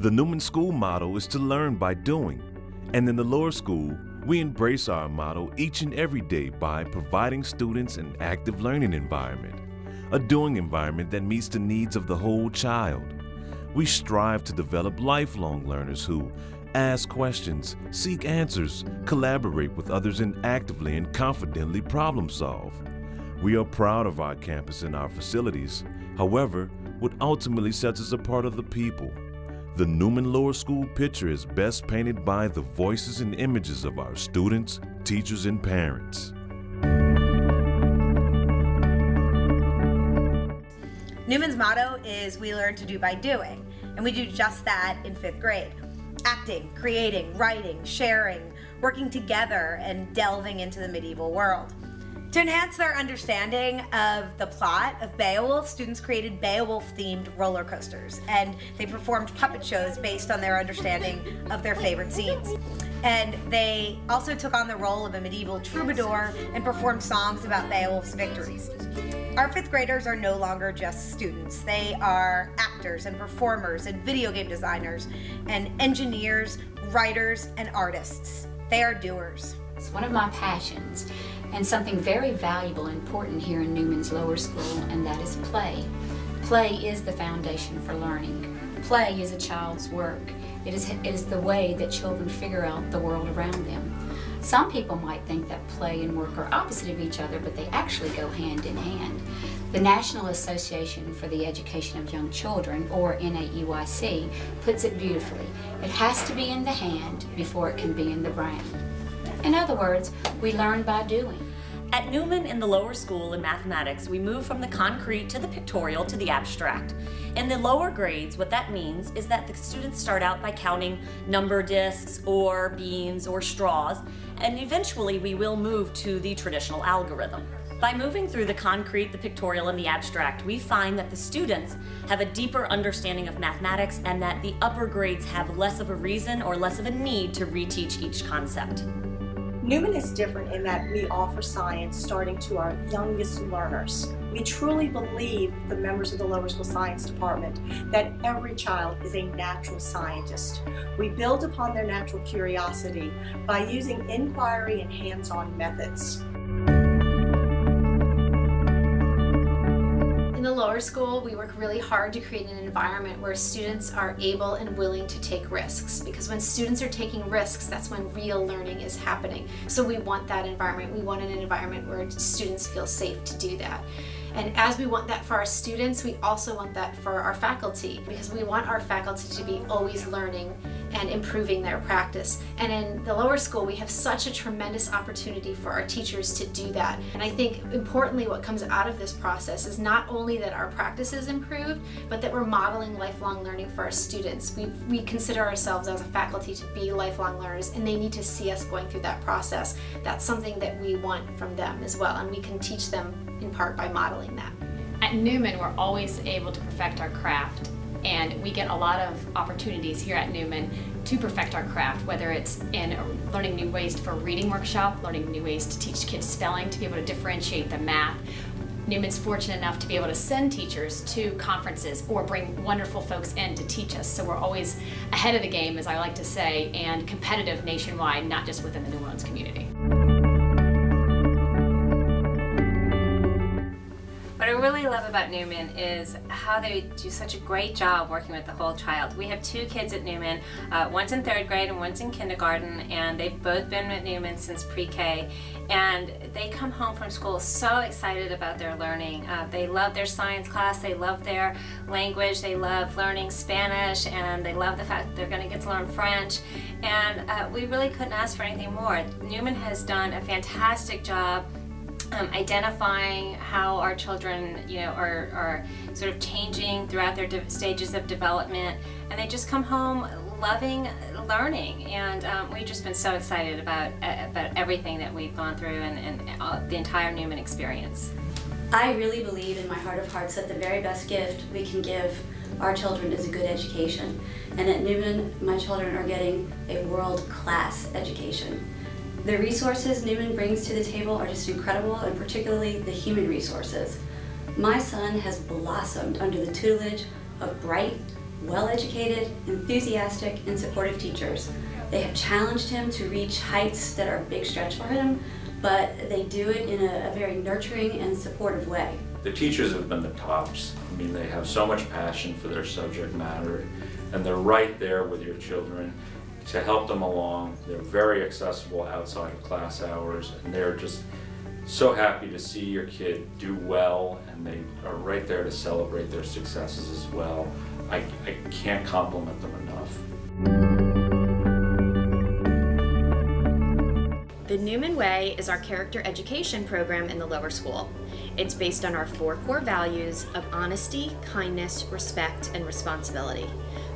The Newman School motto is to learn by doing, and in the lower school, we embrace our motto each and every day by providing students an active learning environment, a doing environment that meets the needs of the whole child. We strive to develop lifelong learners who ask questions, seek answers, collaborate with others, and actively and confidently problem solve. We are proud of our campus and our facilities. However, what ultimately sets us apart are the people. The Newman Lower School picture is best painted by the voices and images of our students, teachers, and parents. Newman's motto is "We learn to do by doing," and we do just that in 5th grade. Acting, creating, writing, sharing, working together, and delving into the medieval world. To enhance their understanding of the plot of Beowulf, students created Beowulf-themed roller coasters, and they performed puppet shows based on their understanding of their favorite scenes. And they also took on the role of a medieval troubadour and performed songs about Beowulf's victories. Our 5th graders are no longer just students. They are actors and performers and video game designers and engineers, writers, and artists. They are doers. It's one of my passions and something very valuable and important here in Newman's Lower School, and that is play. Play is the foundation for learning. Play is a child's work. It is the way that children figure out the world around them. Some people might think that play and work are opposite of each other, but they actually go hand in hand. The National Association for the Education of Young Children, or NAEYC, puts it beautifully. It has to be in the hand before it can be in the brain. In other words, we learn by doing. At Newman in the lower school in mathematics, we move from the concrete to the pictorial to the abstract. In the lower grades, what that means is that the students start out by counting number discs or beans or straws, and eventually we will move to the traditional algorithm. By moving through the concrete, the pictorial, and the abstract, we find that the students have a deeper understanding of mathematics and that the upper grades have less of a reason or less of a need to reteach each concept. Newman is different in that we offer science starting to our youngest learners. We truly believe, the members of the lower school science department, that every child is a natural scientist. We build upon their natural curiosity by using inquiry and hands-on methods. In the lower school, we work really hard to create an environment where students are able and willing to take risks, because when students are taking risks, that's when real learning is happening. So we want that environment. We want an environment where students feel safe to do that. And as we want that for our students, we also want that for our faculty, because we want our faculty to be always learning and improving their practice. And in the lower school, we have such a tremendous opportunity for our teachers to do that. And I think importantly, what comes out of this process is not only that our practice is improved, but that we're modeling lifelong learning for our students. We consider ourselves as a faculty to be lifelong learners, and they need to see us going through that process. That's something that we want from them as well, and we can teach them in part by modeling that. At Newman, we're always able to perfect our craft, and we get a lot of opportunities here at Newman to perfect our craft, whether it's in learning new ways for a reading workshop, learning new ways to teach kids spelling, to be able to differentiate the math. Newman's fortunate enough to be able to send teachers to conferences or bring wonderful folks in to teach us, so we're always ahead of the game, as I like to say, and competitive nationwide, not just within the New Orleans community. What I really love about Newman is how they do such a great job working with the whole child. We have 2 kids at Newman, one's in 3rd grade and one's in kindergarten, and they've both been at Newman since pre-K, and they come home from school so excited about their learning. They love their science class, they love their language, they love learning Spanish, and they love the fact that they're going to get to learn French, and we really couldn't ask for anything more. Newman has done a fantastic job identifying how our children, are sort of changing throughout their stages of development, and they just come home loving learning, and we've just been so excited about everything that we've gone through and the entire Newman experience. I really believe in my heart of hearts that the very best gift we can give our children is a good education, and at Newman my children are getting a world-class education. The resources Newman brings to the table are just incredible, and particularly the human resources. My son has blossomed under the tutelage of bright, well-educated, enthusiastic, and supportive teachers. They have challenged him to reach heights that are a big stretch for him, but they do it in a very nurturing and supportive way. The teachers have been the tops. I mean, they have so much passion for their subject matter, and they're right there with your children to help them along. They're very accessible outside of class hours, and they're just so happy to see your kid do well, and they are right there to celebrate their successes as well. I can't compliment them enough. The Newman Way is our character education program in the lower school. It's based on our 4 core values of honesty, kindness, respect, and responsibility.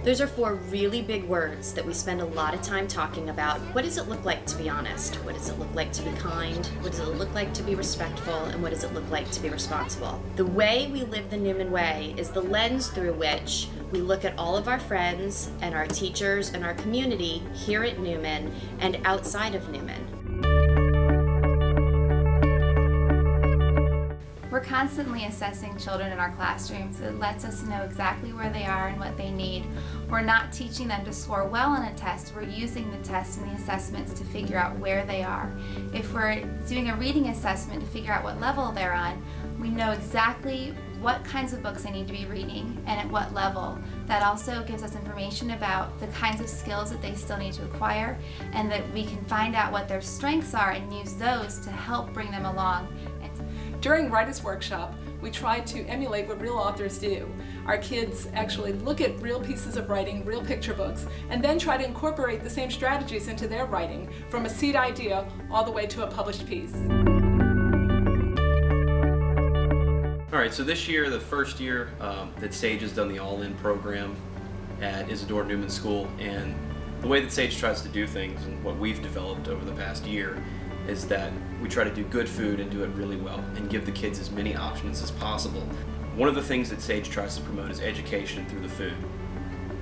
Those are 4 really big words that we spend a lot of time talking about. What does it look like to be honest? What does it look like to be kind? What does it look like to be respectful? And what does it look like to be responsible? The way we live the Newman Way is the lens through which we look at all of our friends and our teachers and our community here at Newman and outside of Newman. We're constantly assessing children in our classrooms. It lets us know exactly where they are and what they need. We're not teaching them to score well on a test. We're using the tests and the assessments to figure out where they are. If we're doing a reading assessment to figure out what level they're on, we know exactly what kinds of books they need to be reading and at what level. That also gives us information about the kinds of skills that they still need to acquire, and that we can find out what their strengths are and use those to help bring them along. During Writer's Workshop, we try to emulate what real authors do. Our kids actually look at real pieces of writing, real picture books, and then try to incorporate the same strategies into their writing, from a seed idea all the way to a published piece. All right, so this year, the first year that Sage has done the All-In program at Isidore Newman School, and the way that Sage tries to do things and what we've developed over the past year is that we try to do good food and do it really well and give the kids as many options as possible. One of the things that Sage tries to promote is education through the food.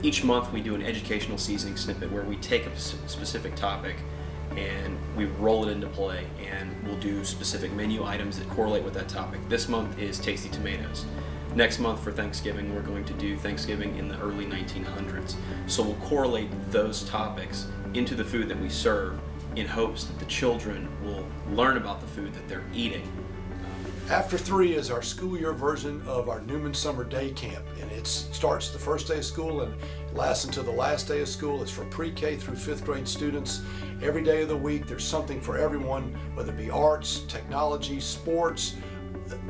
Each month we do an educational seasoning snippet where we take a specific topic and we roll it into play, and we'll do specific menu items that correlate with that topic. This month is tasty tomatoes. Next month for Thanksgiving, we're going to do Thanksgiving in the early 1900s. So we'll correlate those topics into the food that we serve in hopes that the children will learn about the food that they're eating. After 3 is our school year version of our Newman Summer Day Camp, and it starts the first day of school and lasts until the last day of school. It's for pre-K through 5th grade students. Every day of the week there's something for everyone, whether it be arts, technology, sports.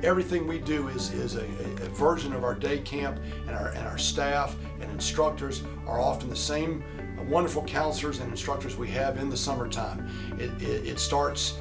Everything we do is a version of our day camp, and our staff and instructors are often the same wonderful counselors and instructors we have in the summertime. It starts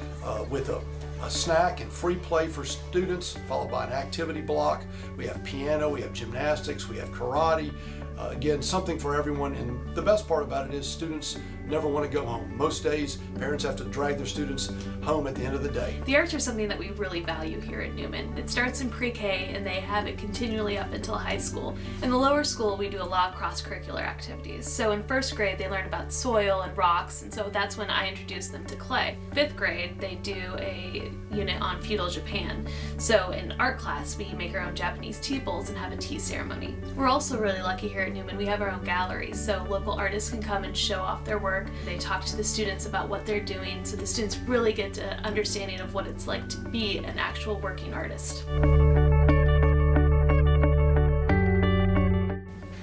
with a snack and free play for students, followed by an activity block. We have piano, we have gymnastics, we have karate. Again, something for everyone, and the best part about it is students never want to go home. Most days, parents have to drag their students home at the end of the day. The arts are something that we really value here at Newman. It starts in pre-K and they have it continually up until high school. In the lower school, we do a lot of cross-curricular activities. So in 1st grade, they learn about soil and rocks, and so that's when I introduce them to clay. 5th grade, they do a unit on feudal Japan. So in art class, we make our own Japanese tea bowls and have a tea ceremony. We're also really lucky here at Newman. We have our own gallery, so local artists can come and show off their work. They talk to the students about what they're doing, so the students really get an understanding of what it's like to be an actual working artist.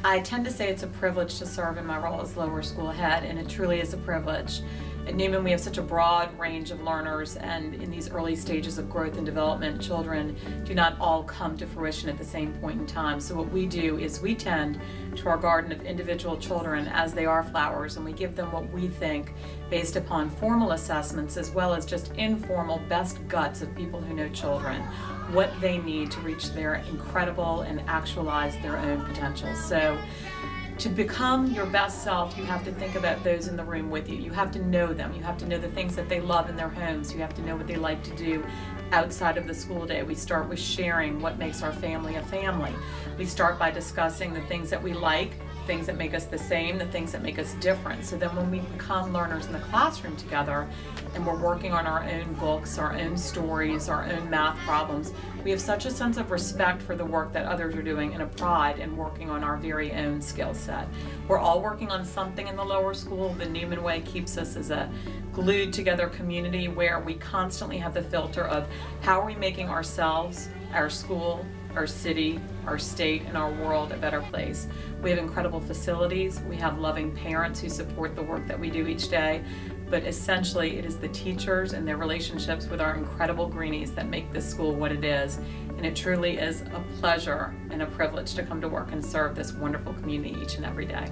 I tend to say it's a privilege to serve in my role as lower school head, and it truly is a privilege. At Newman, we have such a broad range of learners, and in these early stages of growth and development, children do not all come to fruition at the same point in time. So what we do is we tend to our garden of individual children as they are flowers, and we give them what we think based upon formal assessments as well as just informal best guts of people who know children, what they need to reach their incredible and actualize their own potential. So to become your best self, you have to think about those in the room with you. You have to know them. You have to know the things that they love in their homes. You have to know what they like to do outside of the school day. We start with sharing what makes our family a family. We start by discussing the things that we like, things that make us the same, the things that make us different. So then when we become learners in the classroom together and we're working on our own books, our own stories, our own math problems, we have such a sense of respect for the work that others are doing and a pride in working on our very own skill set. We're all working on something in the lower school. The Newman Way keeps us as a glued together community where we constantly have the filter of how are we making ourselves, our school, our city, our state, and our world a better place. We have incredible facilities. We have loving parents who support the work that we do each day. But essentially, it is the teachers and their relationships with our incredible greenies that make this school what it is. And it truly is a pleasure and a privilege to come to work and serve this wonderful community each and every day.